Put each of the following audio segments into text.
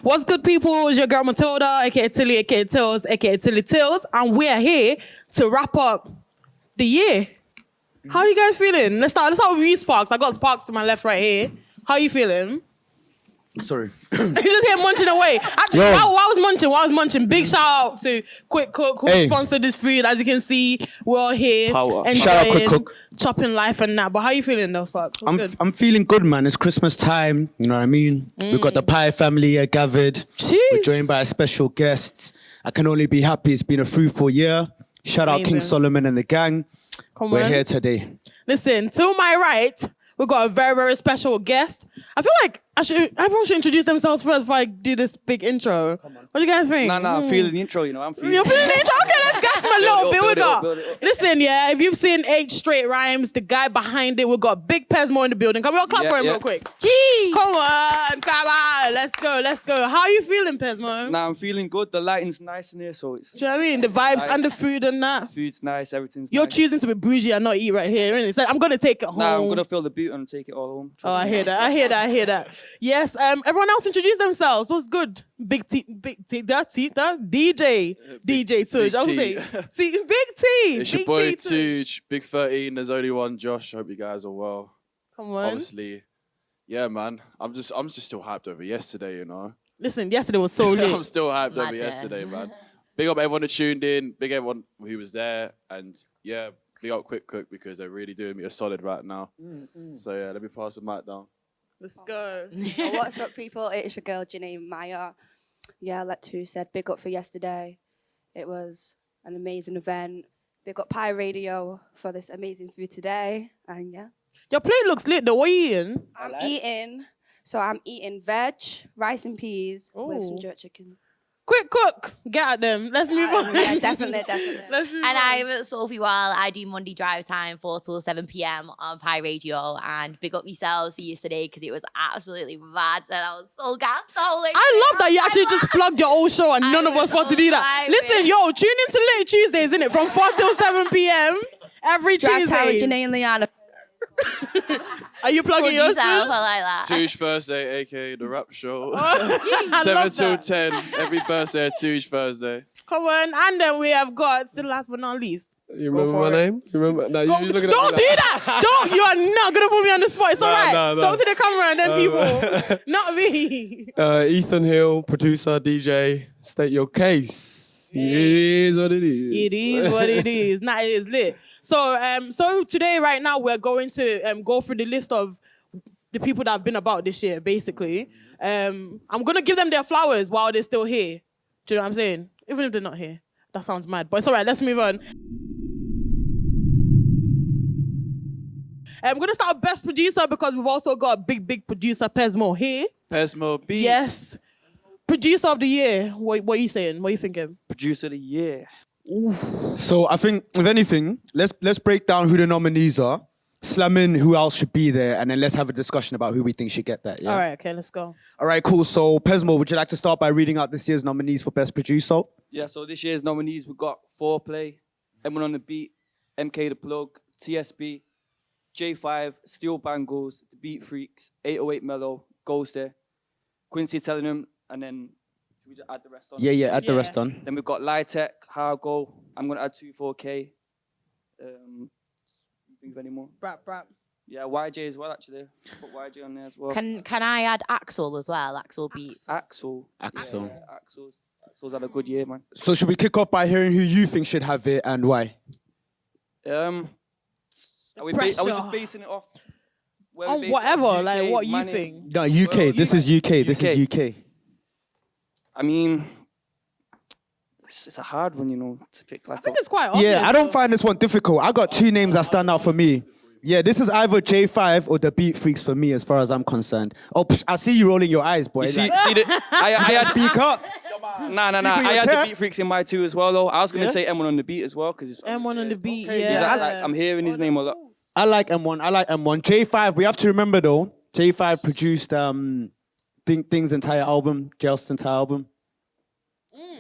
What's good, people? It's your girl Matilda, aka Tilly, aka Tillz, aka Tillz, and we're here to wrap up the year. How are you guys feeling? Let's start with you, Sparks. I got Sparks to my left right here. How are you feeling? Sorry. He's just here munching away. Actually, while I was munching, big shout out to Quick Cook who sponsored this food. As you can see, we're all here enjoying, shout out Quick Cook. Chopping life and that. But how are you feeling though, Sparks? I'm feeling good, man. It's Christmas time. You know what I mean? We've got the Pie family here gathered. Jeez. We're joined by a special guest. I can only be happy. It's been a fruitful year. Shout out King Solomon and the gang. We're here today. Listen, to my right, we've got a very, very special guest. I feel like everyone should introduce themselves first before I do this big intro. What do you guys think? Nah, I'm feeling the intro, you know. I'm feeling You're feeling the intro? Okay, let's gas them a little bit. Build it up. Listen, yeah, if you've seen 8 Straight Rhymes, the guy behind it, we've got Big Pezmo in the building. Can we all clap for him real quick? Gee! Come on. Let's go. How are you feeling, Pezmo? Nah, I'm feeling good. The lighting's nice in here, so it's... Do you know what I mean? The vibes nice. and the food and that. Food's nice, everything's You're nice. choosing to be bougie and not eat right here, innit? It's like, I'm going to take it home. Nah, I'm going to fill the boot and take it all home. Oh, I hear that. Yes, everyone else introduce themselves. What's good? Big T, DJ Tuj. I would say Big T. It's your boy Tuj, Big 13. There's only one Josh. I hope you guys are well. Come on. Obviously, yeah, man. I'm just still hyped over yesterday, you know. Listen, yesterday was so lit. I'm still hyped over yesterday, man. Big up everyone that tuned in. Big everyone who was there, and yeah, big up Quick Cook because they're really doing me a solid right now. So yeah, let me pass the mic down. Let's go. What's up, people? It's your girl, Janay Mya. Yeah, like Tu said, big up for yesterday. It was an amazing event. Big up Pie Radio for this amazing food today. And yeah. Your plate looks lit though. What are you eating? I'm eating veg, rice and peas with some jerk chicken. Quick Cook. Get at them. Let's move on. Yeah, definitely. Let's move And on. I'm Sophie Wall. I do Monday drive time 4 till 7 p.m. on Pie Radio. And big up yourselves for yesterday because it was absolutely mad. And I was so gassed the whole way. I love that you actually just plugged your old show and none of us want to do that. Listen, yo, tune into Late Tuesdays, innit? From 4 till 7 p.m. every Drive time with Tuesday. Janay and Liana. Are you plugging yours? I like that. Tuj Thursday, aka The Rap Show. I 7 love till that. 10 every Thursday at Tuj Thursday. Come on. And then we have got, still last but not least. You remember my name? You remember? No, Don't you're do looking at me like that. Don't. You are not going to put me on the spot. It's all right. no. Talk to the camera and then people. Not me. Ethan Hill, producer, DJ. State your case. It is what it is. It is what it is. Nah, it is lit. So today, right now, we're going to go through the list of the people that have been about this year, basically. I'm going to give them their flowers while they're still here. Do you know what I'm saying? Even if they're not here. That sounds mad. But it's all right. Let's move on. I'm going to start with Best Producer because we've also got big producer Pezmo here. Pezmo Beats. Yes. Producer of the year. What are you saying? What are you thinking? Producer of the year. So I think, if anything, let's break down who the nominees are, slam in who else should be there, and then let's have a discussion about who we think should get that. Yeah? All right, okay, let's go. All right, cool. So Pezmo, would you like to start by reading out this year's nominees for Best Producer? Yeah, so this year's nominees, we've got Foreplay, M1onTheBeat, MK The Plug, TSB, Jae5, Steel Bangles, The Beatfreakz, 808 Mellow, Ghoster, Quincy Tellingham, and then should we just add the rest on? Yeah, add the rest on. Then we've got Lytech, Hargo. I'm going to add 24K. Think of any more? Brap. Yeah, YJ as well, actually. Put YJ on there as well. Can I add Axel as well? Axel Beats. Axel. Axel. Yeah, Axel's had a good year, man. So should we kick off by hearing who you think should have it and why? Are we just basing it off? where we On based it whatever, off like UK, what you money? think. No, UK. Well, This is UK. This is UK. I mean, it's a hard one, you know, to pick. Like I think it's quite obvious. Yeah, I don't find this one difficult. I got 2 names that stand out for me. Yeah, this is either Jae5 or the Beatfreakz for me, as far as I'm concerned. Oh, I see you rolling your eyes, boy. You see, Like, I had speak up. Nah. with I your had chest. the Beatfreakz in my 2 as well, though. I was gonna say M1onTheBeat as well because it's M1onTheBeat, He's yeah. like, I'm hearing his name a lot. I like M1. Jae5, we have to remember though, Jae5 produced Things entire album, Jel's entire album.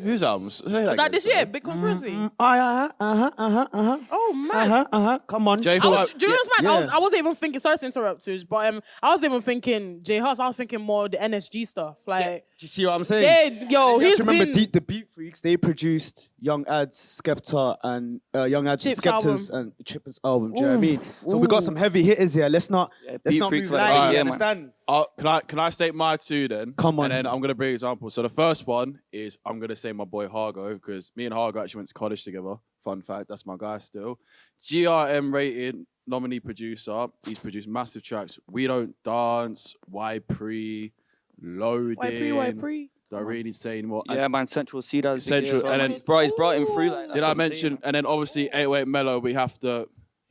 Whose albums? Say that Was that again, this year? sorry. Big Conspiracy. Uh-huh. Oh man. Come on. Jay, I so was, do you know what's mad? yeah. I wasn't even thinking. Sorry to interrupt, Tuj, but I wasn't even thinking Jae5. I was thinking more the NSG stuff. Like, Do you see what I'm saying? yo, You have he's to remember been the Beatfreakz. They produced Young Ad's Skepta and Young Ad's Chip's Skepta's album. and Chip's album. Do you know what I mean? So we got some heavy hitters here. Let's not Beatfreakz move like lightly. that, You yeah, man. understand? Can I state my two then? Come on. And then I'm gonna bring examples. So the first one is I'm gonna say my boy Hargo, because me and Hargo actually went to college together. Fun fact, that's my guy still. GRM rated nominee producer. He's produced massive tracks. We Don't Dance, Why Pre, Loading. Why pre? Do I really need to say anymore? Yeah, man, Central C does. Central, and then bro, he's brought him through. Like, did I mention? And then obviously 808 Mellow, we have to.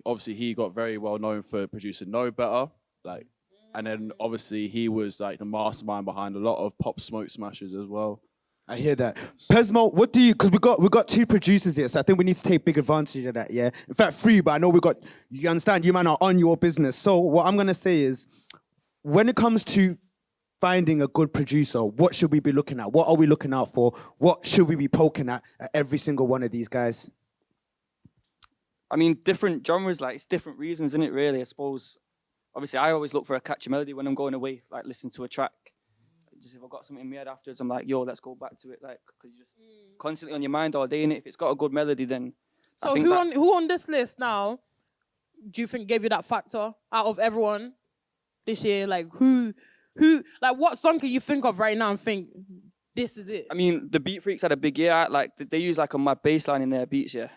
Obviously, he got very well known for producing Know Better, like, and then obviously he was like the mastermind behind a lot of Pop Smoke smashes as well. I hear that. Pezmo, what do you? Because we got two producers here, so I think we need to take big advantage of that. Yeah, in fact, three. But I know we got. You understand? You man are on your business. So what I'm gonna say is, when it comes to finding a good producer, what should we be looking at? What are we looking out for? What should we be poking at every single one of these guys? I mean, different genres, like, it's different reasons, isn't it, really? I suppose, obviously, I always look for a catchy melody when I'm going away, like, listen to a track. Just if I've got something in my head afterwards, I'm like, yo, let's go back to it, like, because you're just constantly on your mind all day, and if it's got a good melody, then I So think who on this list now do you think gave you that factor out of everyone this year? Like who like what song can you think of right now and think this is it? I mean, the Beatfreakz had a big year. Like, they use like a mad bass line in their beats, yeah.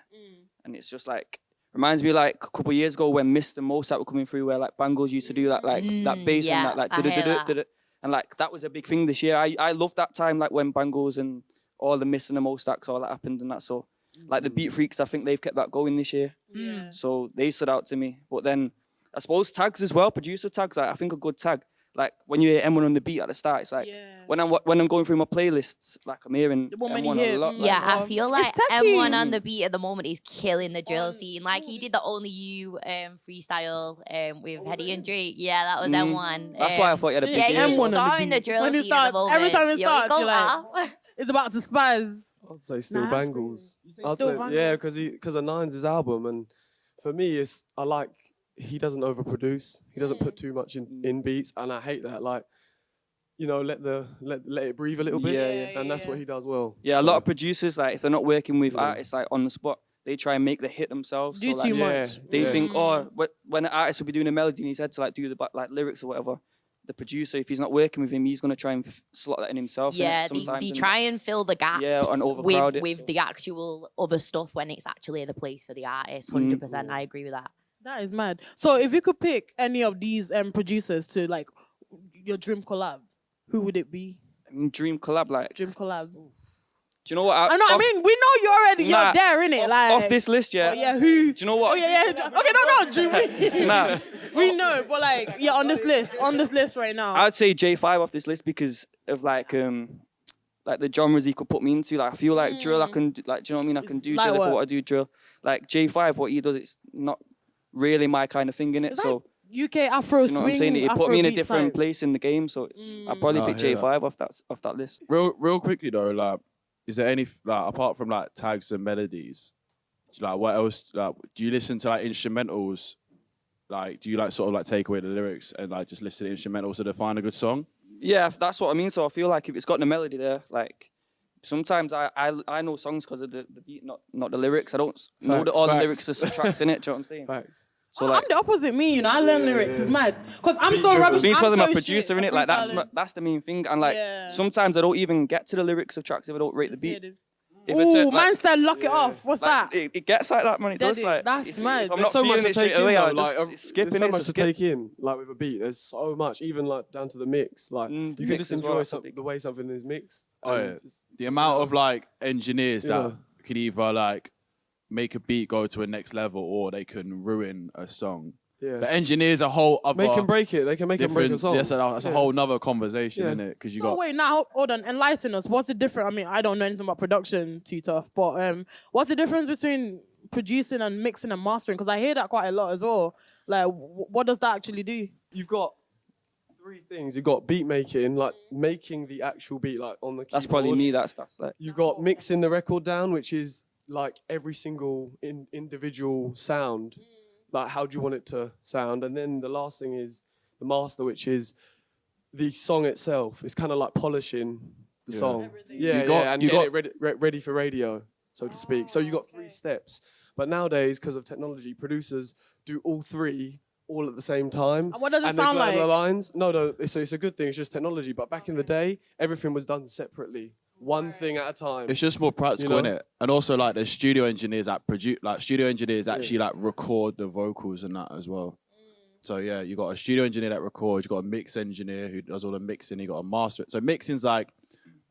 And it's just like, reminds me like a couple of years ago when Mr. Mosat were coming through, where like Bangles used to do that that bass yeah, and that I hear that. like and like that was a big thing this year. I loved that time, like when Bangles and all the Mr. Mosats, all that happened and that. So like the Beatfreakz, I think they've kept that going this year. Yeah. So they stood out to me. But then I suppose tags as well, producer tags. Like, I think a good tag. Like when you hear M1onTheBeat at the start, it's like when I'm going through my playlists, like I'm hearing The woman M1 you hear, a lot. Yeah, I Like, feel like it's techie. M1onTheBeat at the moment is killing the drill scene. Like he did the Only You freestyle with Hetty and Drake. Yeah, that was M1. That's why I thought you had a big Yeah, year. he's M1 on the starring the beat. drill When it scene at the starts, moment. every time it Yo, starts, go you're like, off. it's about to spaz. I'd say Still Nah, that's Bangles. crazy. I'd Still say, Bangles. yeah, because of Nines' album, and for me, I like he doesn't overproduce. He doesn't put too much in beats, and I hate that. Like, you know, let it breathe a little bit. Yeah, And that's what he does well. Yeah, a lot of producers, like, if they're not working with Yeah. artists like on the spot, they try and make the hit themselves. Do so, like, too yeah, much. They yeah. think, oh, when an artist will be doing a melody in his head to like do the like lyrics or whatever, the producer, if he's not working with him, he's gonna try and slot that in himself. Yeah, sometimes. they and- try and fill the gaps Yeah, and overcrowd it, with so. the actual other stuff when it's actually the place for the artist. 100%, I agree with that. That is mad. So if you could pick any of these producers to like your dream collab, who would it be? Dream collab, like. Dream collab. Do you know what? I know. I mean, we know you're already. Nah, you're there, innit? Like off this list, yeah. Oh, yeah. Who? Do you know what? Oh yeah. Okay, no. Dream. Nah, We know, but like, yeah, on this list right now. I'd say Jae5 off this list because of like the genres he could put me into. Like, I feel like drill, I can do, like, do you know what I mean? I can do Like drill what? if what I do drill. Like Jae5, what he does, it's not really my kind of thing in it. It's So like UK Afro do you know what swing. I'm saying? It put me in a Afrobeat different side. place in the game. So I'd probably I pick hear Jae5 off that list. Real quickly though, like, is there any like apart from like tags and melodies, like what else? Like, do you listen to like instrumentals? Like, do you like sort of like take away the lyrics and like just listen to instrumentals to define a good song? Yeah, that's what I mean. So I feel like if it's got the melody there, like sometimes I know songs because of the beat, not the lyrics. I don't know all the facts. lyrics to some tracks in it. Do you know what I'm saying? Facts. So I'm like. the opposite. Me, you know, I learn lyrics. It's mad because I'm so rubbish. Being I'm I'm a so producer shit in at it, like freestyling. that's the main thing. And like Yeah. sometimes I don't even get to the lyrics of tracks if I don't rate the beat. If it's Ooh, like- man said lock it off. What's like, that? It gets like that, man. It Dead does it. like That's if, mad. If I'm There's not so much feeling to it straight take in, away, though, I'll like, just skip there's in so it. much So to skip. take in, like with a beat. There's so much, even like down to the mix. Like Mm, you can mix just as well, enjoy that's a big- the way something is mixed. Oh, and yeah. it's- The amount of like engineers Yeah. that can either like make a beat go to a next level or they can ruin a song. Yeah. The engineers a whole other Make and break it. They can make and break a different. song. That's a Yeah. whole nother conversation, Yeah. isn't it? Because you So got wait, now hold on, enlighten us. What's the difference? I mean, I don't know anything about production too tough, but what's the difference between producing and mixing and mastering? Because I hear that quite a lot as well. Like, what does that actually do? You've got three things. You got beat making, like making the actual beat, like on the keyboard. That's probably me. That's like. You got mixing the record down, which is like every single individual sound. Like, how do you want it to sound? And then the last thing is the master, which is the song itself. It's kind of like polishing the song. And getting it ready for radio, so to speak. So you got 3 steps. But nowadays, because of technology, producers do all 3 all at the same time. And what does it and they sound blur like? the lines. No, it's a good thing. It's just technology. But back in the day, everything was done separately, one thing at a time. It's just more practical, You know? innit? And also, like, the studio engineers that produce, like, studio engineers actually like record the vocals and that as well. So yeah, you got a studio engineer that records. You got a mix engineer who does all the mixing. You got a master. So mixing's like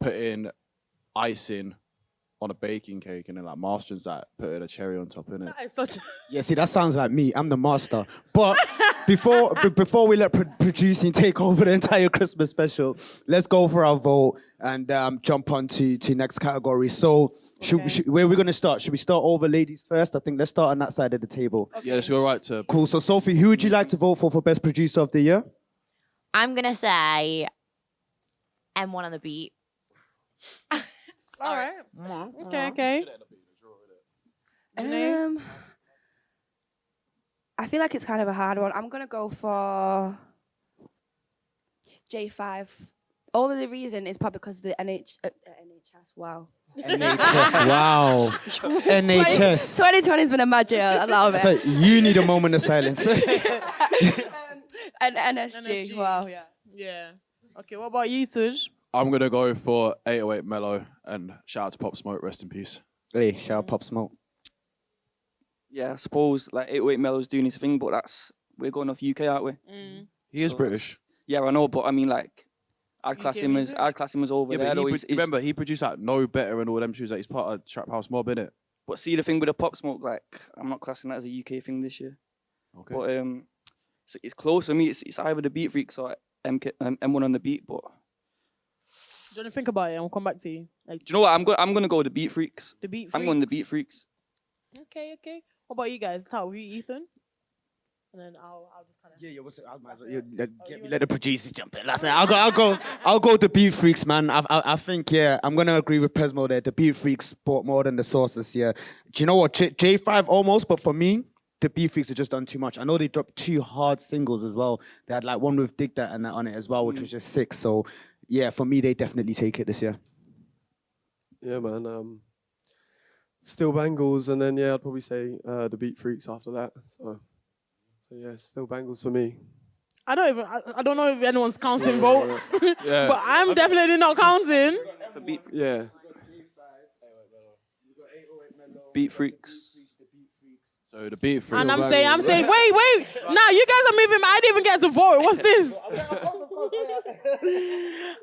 putting icing on a baking cake, and then like mastering's like putting a cherry on top, innit? That is such. Yeah, see, that sounds like me. I'm the master. But before we let producing take over the entire Christmas special, let's go for our vote and jump on to next category. So where are we going to start? Should we start over ladies first? I think let's start on that side of the table. Yeah, let's go right to. Cool. So Sophie, who would you like to vote for Best Producer of the Year? I'm gonna say M1onTheBeat. All right. Okay. I feel like it's kind of a hard one. I'm gonna go for Jae5. All of the reason is probably because of the NHS. Wow. NHS. Wow. NHS. 2020's been a mad year. I love it. So you need a moment of silence. And NSG. Wow. Yeah. Yeah. Okay. What about you, Suj? I'm gonna go for 808 Mellow and shout out to Pop Smoke, rest in peace. Hey, shout out Pop Smoke. Yeah, I suppose like 808 Mello's doing his thing, but we're going off UK, aren't we? He is British. Yeah, I know, but I mean like I'd class him as over there. Though. Remember, he produced like No Better and all them tunes. Like, he's part of Trap House Mob, innit? But see the thing with the Pop Smoke, like I'm not classing that as a UK thing this year. Okay. But it's close for me. It's either the Beatfreakz or M1onTheBeat. But Do you want to think about it and we'll come back to you? Like, do you know what? I'm gonna go with the Beatfreakz. The Beatfreakz. I'm going the Beatfreakz. Okay. What about you guys? How you, Ethan? And then I'll just kind of. Yeah, what's it? Let the producers jump in. That's it. I'll go the Beatfreakz, man. I think I'm gonna agree with Pezmo there. The Beatfreakz bought more than the sources. Yeah. Do you know what? Jae5 almost, but for me, the Beatfreakz have just done too much. I know they dropped 2 hard singles as well. They had like one with Dig That and that on it as well, which was just sick. So yeah, for me, they definitely take it this year. Yeah, man. Still Bangles, and then I'd probably say the Beatfreakz after that. So yeah, still Bangles for me. I don't know if anyone's counting votes, but I'm definitely not counting. Yeah. Beatfreakz. So the Beatfreakz. And I'm saying, wait. Nah, you guys are moving. I didn't even get to vote. What's this?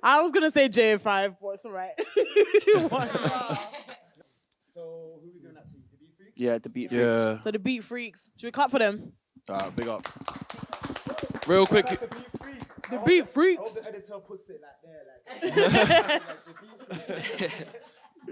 I was gonna say Jae5, but it's alright. So who are we going to? The Beatfreakz? Yeah, the Beatfreakz. Yeah. So the Beatfreakz. Should we clap for them? Big up. Real quick. The Beatfreakz. The editor puts it like there,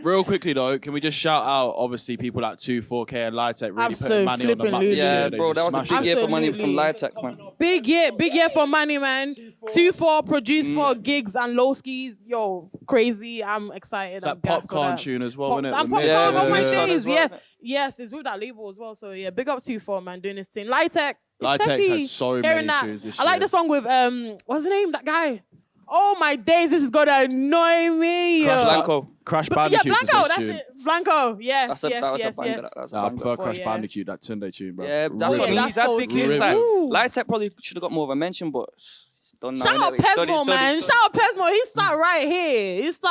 Real quickly though, can we just shout out obviously people like 2-4K and Lytech really putting money on the map this Yeah, year. They bro, just that was a smashed big it. year for money from Lytech, man. Big year for money, man. 2-4 produced for gigs and low skis. Yo, crazy. I'm excited. It's I'm that gassed for popcorn that. tune as well, isn't it? And The mix. popcorn on my Yeah. days, Yeah. yeah. Yes, it's with that label as well. So yeah, big up 2-4, man, doing this thing. Lytech. Lytech's had so many that. tunes this I like year. the song with what's the name? That guy. Oh my days, this is gonna annoy me. Blanco. Crash Yeah, Bandicoots is Blanco, this that's tune. it. Blanco, yes, That was a banger. yes. That's a I banger. prefer Crash yeah. Bandicoot, that Tunde tune, bro. Yeah, that's Yeah, what I mean. that's He's had cold big too. hits. Like, Ooh. Lytech probably should have got more of a mention, but it's done now. Shout out innit? It's done, Pezmo, it's done, man. it's Shout out Pezmo. He sat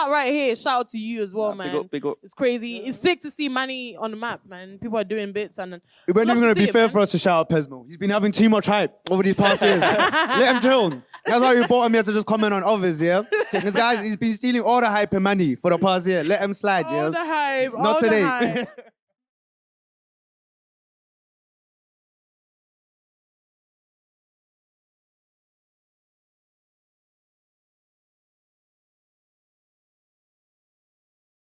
right here. Shout out to you as well, done. man. Big up. It's crazy. It's sick to see Manny on the map, man. People are doing bits and It wasn't love even to going to see be it, fair man. for us to shout out Pezmo. He's been having too much hype over these past years. Let him chill. That's why we brought him here to just comment on others, yeah? This guy, he's been stealing all the hype and money for the past year. Let him slide, yeah? all the hype. Not all today. The hype.